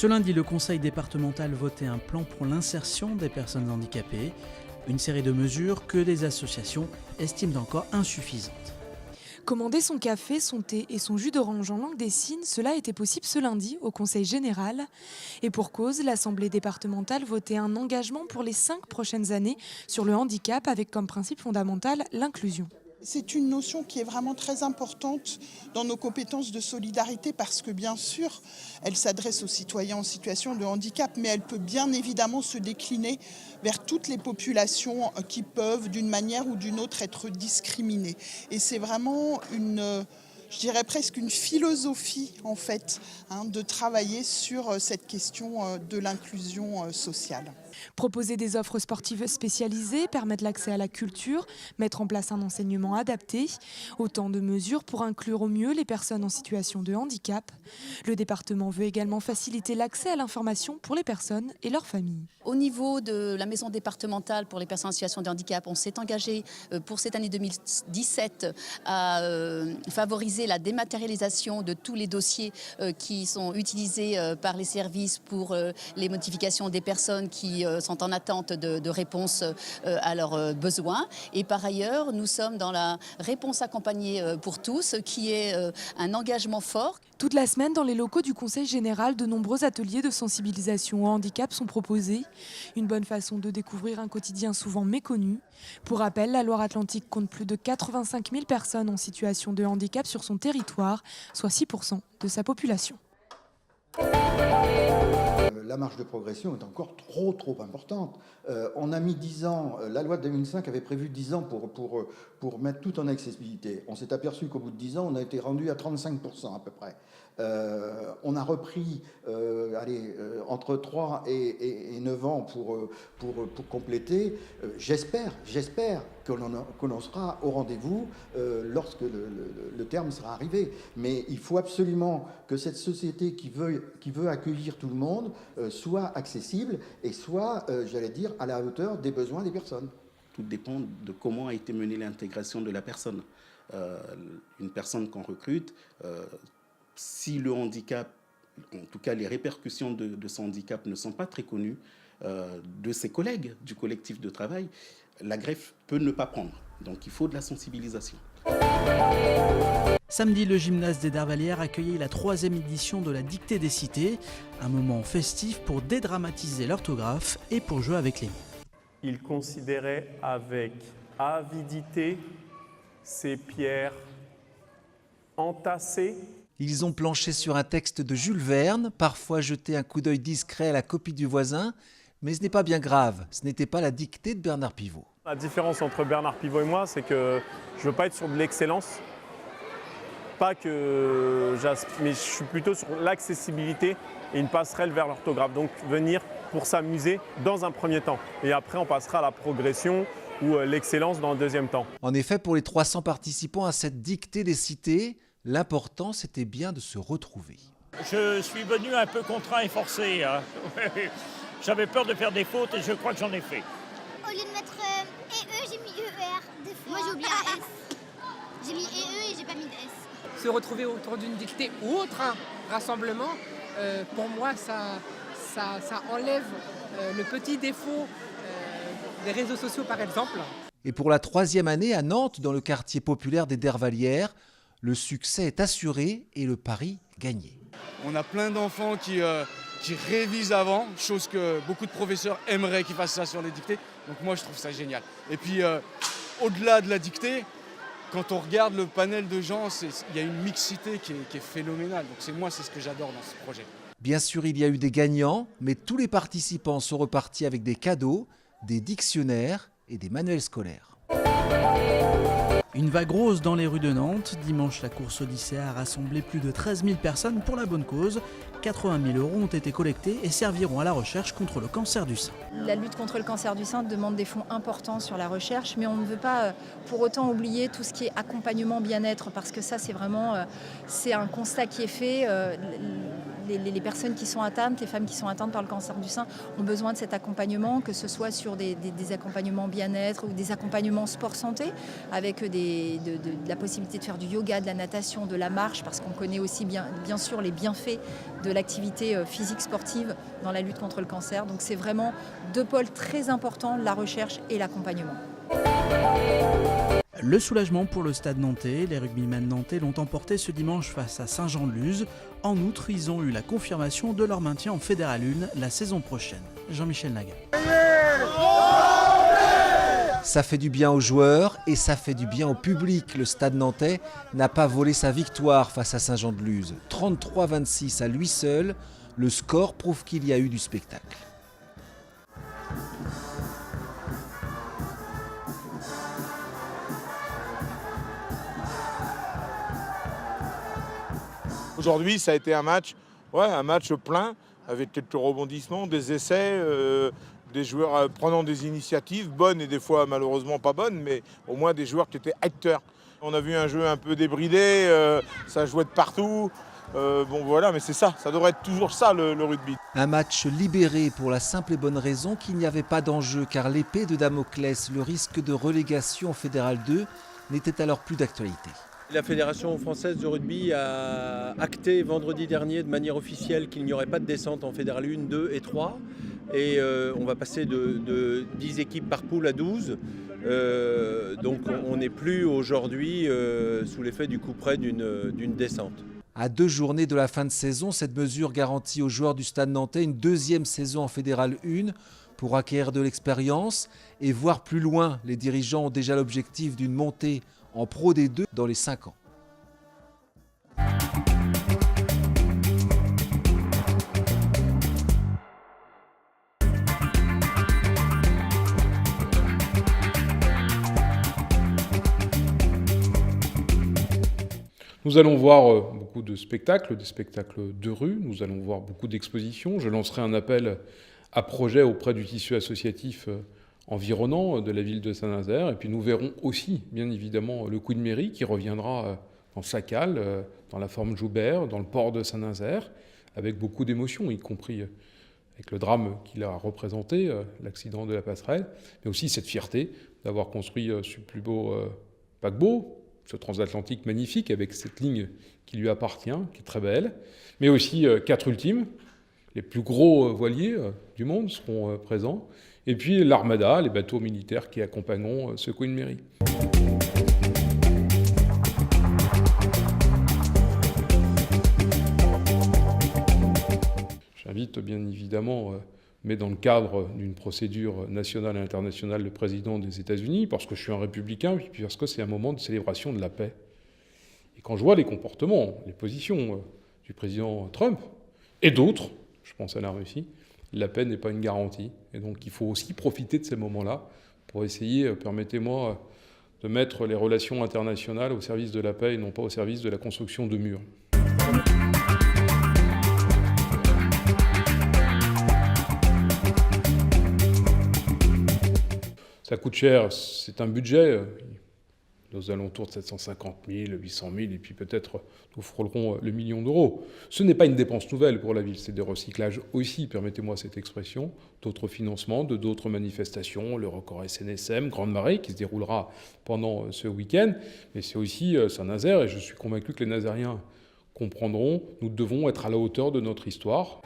Ce lundi, le conseil départemental votait un plan pour l'insertion des personnes handicapées, une série de mesures que les associations estiment encore insuffisantes. Commander son café, son thé et son jus d'orange en langue des signes, cela était possible ce lundi au Conseil général. Et pour cause, l'Assemblée départementale votait un engagement pour les 5 prochaines années sur le handicap avec comme principe fondamental l'inclusion. C'est une notion qui est vraiment très importante dans nos compétences de solidarité parce que bien sûr, elle s'adresse aux citoyens en situation de handicap, mais elle peut bien évidemment se décliner vers toutes les populations qui peuvent d'une manière ou d'une autre être discriminées. Et c'est vraiment je dirais presque une philosophie en fait, de travailler sur cette question de l'inclusion sociale. Proposer des offres sportives spécialisées, permettre l'accès à la culture, mettre en place un enseignement adapté, autant de mesures pour inclure au mieux les personnes en situation de handicap. Le département veut également faciliter l'accès à l'information pour les personnes et leurs familles. Au niveau de la maison départementale pour les personnes en situation de handicap, on s'est engagé pour cette année 2017 à favoriser la dématérialisation de tous les dossiers qui sont utilisés par les services pour les modifications des personnes qui sont en attente de réponses à leurs besoins. Et par ailleurs, nous sommes dans la réponse accompagnée pour tous, qui est un engagement fort. Toute la semaine, dans les locaux du Conseil général, de nombreux ateliers de sensibilisation au handicap sont proposés. Une bonne façon de découvrir un quotidien souvent méconnu. Pour rappel, la Loire-Atlantique compte plus de 85 000 personnes en situation de handicap sur son territoire, soit 6% de sa population. La marge de progression est encore trop importante. On a mis 10 ans, la loi de 2005 avait prévu 10 ans pour mettre tout en accessibilité. On s'est aperçu qu'au bout de 10 ans, on a été rendu à 35% à peu près. On a repris entre 3 et 9 ans pour compléter. J'espère que l'on sera au rendez-vous lorsque le terme sera arrivé. Mais il faut absolument que cette société qui veut accueillir tout le monde soit accessible et soit, à la hauteur des besoins des personnes. Tout dépend de comment a été menée l'intégration de la personne. Une personne qu'on recrute, si le handicap, en tout cas les répercussions de son handicap ne sont pas très connues de ses collègues du collectif de travail, la greffe peut ne pas prendre. Donc il faut de la sensibilisation. Samedi, le gymnase des Dervalières accueillait la 3e édition de la Dictée des Cités, un moment festif pour dédramatiser l'orthographe et pour jouer avec les mots. Il considérait avec avidité ces pierres entassées. Ils ont planché sur un texte de Jules Verne, parfois jeté un coup d'œil discret à la copie du voisin, mais ce n'est pas bien grave, ce n'était pas la dictée de Bernard Pivot. La différence entre Bernard Pivot et moi, c'est que je ne veux pas être sur de l'excellence, mais je suis plutôt sur l'accessibilité et une passerelle vers l'orthographe. Donc venir pour s'amuser dans un premier temps. Et après, on passera à la progression ou l'excellence dans le deuxième temps. En effet, pour les 300 participants à cette Dictée des Cités, l'important, c'était bien de se retrouver. Je suis venu un peu contraint et forcé. J'avais peur de faire des fautes et je crois que j'en ai fait. Au lieu de mettre EE, j'ai mis ER. Des fois. Moi, j'ai oublié un S. J'ai mis EE et j'ai pas mis de S. Se retrouver autour d'une dictée ou autre rassemblement, pour moi, ça enlève le petit défaut des réseaux sociaux, par exemple. Et pour la 3e année à Nantes, dans le quartier populaire des Dervalières, le succès est assuré et le pari gagné. On a plein d'enfants qui révisent avant, chose que beaucoup de professeurs aimeraient qu'ils fassent ça sur les dictées. Donc moi, je trouve ça génial. Et puis, au-delà de la dictée, quand on regarde le panel de gens, il y a une mixité qui est phénoménale. Donc c'est ce que j'adore dans ce projet. Bien sûr, il y a eu des gagnants, mais tous les participants sont repartis avec des cadeaux, des dictionnaires et des manuels scolaires. Une vague rose dans les rues de Nantes. Dimanche, la course Odyssée a rassemblé plus de 13 000 personnes pour la bonne cause. 80 000 € ont été collectés et serviront à la recherche contre le cancer du sein. La lutte contre le cancer du sein demande des fonds importants sur la recherche, mais on ne veut pas pour autant oublier tout ce qui est accompagnement bien-être, parce que ça, c'est un constat qui est fait. les personnes qui sont atteintes, les femmes qui sont atteintes par le cancer du sein ont besoin de cet accompagnement, que ce soit sur des accompagnements bien-être ou des accompagnements sport-santé, avec de la possibilité de faire du yoga, de la natation, de la marche, parce qu'on connaît aussi bien sûr les bienfaits de l'activité physique sportive dans la lutte contre le cancer. Donc c'est vraiment deux pôles très importants, la recherche et l'accompagnement. Le soulagement pour le Stade nantais, les rugbymen nantais l'ont emporté ce dimanche face à Saint-Jean-de-Luz. En outre, ils ont eu la confirmation de leur maintien en Fédéral 1 la saison prochaine. Jean-Michel Naga. Ça fait du bien aux joueurs et ça fait du bien au public. Le Stade nantais n'a pas volé sa victoire face à Saint-Jean-de-Luz. 33-26 à lui seul, le score prouve qu'il y a eu du spectacle. Aujourd'hui, ça a été un match plein, avec quelques rebondissements, des essais, des joueurs prenant des initiatives, bonnes et des fois malheureusement pas bonnes, mais au moins des joueurs qui étaient acteurs. On a vu un jeu un peu débridé, ça jouait de partout. Mais c'est ça devrait être toujours ça le rugby. Un match libéré pour la simple et bonne raison qu'il n'y avait pas d'enjeu, car l'épée de Damoclès, le risque de relégation en Fédéral 2, n'était alors plus d'actualité. La Fédération française de rugby a acté vendredi dernier de manière officielle qu'il n'y aurait pas de descente en Fédéral 1, 2 et 3. Et on va passer de 10 équipes par poule à 12. Donc on n'est plus aujourd'hui sous l'effet du couperet d'une descente. À 2 journées de la fin de saison, cette mesure garantit aux joueurs du Stade nantais une deuxième saison en Fédéral 1 pour acquérir de l'expérience et voir plus loin. Les dirigeants ont déjà l'objectif d'une montée en Pro D2 dans les 5 ans. Nous allons voir beaucoup de spectacles, des spectacles de rue, nous allons voir beaucoup d'expositions. Je lancerai un appel à projet auprès du tissu associatif environnant de la ville de Saint-Nazaire. Et puis nous verrons aussi, bien évidemment, le coup de mairie qui reviendra dans sa cale, dans la forme Joubert, dans le port de Saint-Nazaire, avec beaucoup d'émotions, y compris avec le drame qu'il a représenté, l'accident de la passerelle, mais aussi cette fierté d'avoir construit ce plus beau paquebot, ce transatlantique magnifique avec cette ligne qui lui appartient, qui est très belle, mais aussi 4 ultimes, les plus gros voiliers du monde seront présents, et puis l'Armada, les bateaux militaires qui accompagneront ce Queen Mary. J'invite bien évidemment, mais dans le cadre d'une procédure nationale et internationale, le président des États-Unis, parce que je suis un républicain, puis parce que c'est un moment de célébration de la paix. Et quand je vois les comportements, les positions du président Trump, et d'autres, je pense à la Russie, la paix n'est pas une garantie. Et donc il faut aussi profiter de ces moments-là pour essayer, permettez-moi, de mettre les relations internationales au service de la paix et non pas au service de la construction de murs. Ça coûte cher, c'est un budget, aux alentours de 750 000, 800 000, et puis peut-être nous frôlerons le million d'euros. Ce n'est pas une dépense nouvelle pour la ville, c'est des recyclages aussi, permettez-moi cette expression, d'autres financements, de d'autres manifestations, le record SNSM, Grande Marée, qui se déroulera pendant ce week-end, mais c'est aussi Saint-Nazaire, et je suis convaincu que les Nazariens comprendront, nous devons être à la hauteur de notre histoire.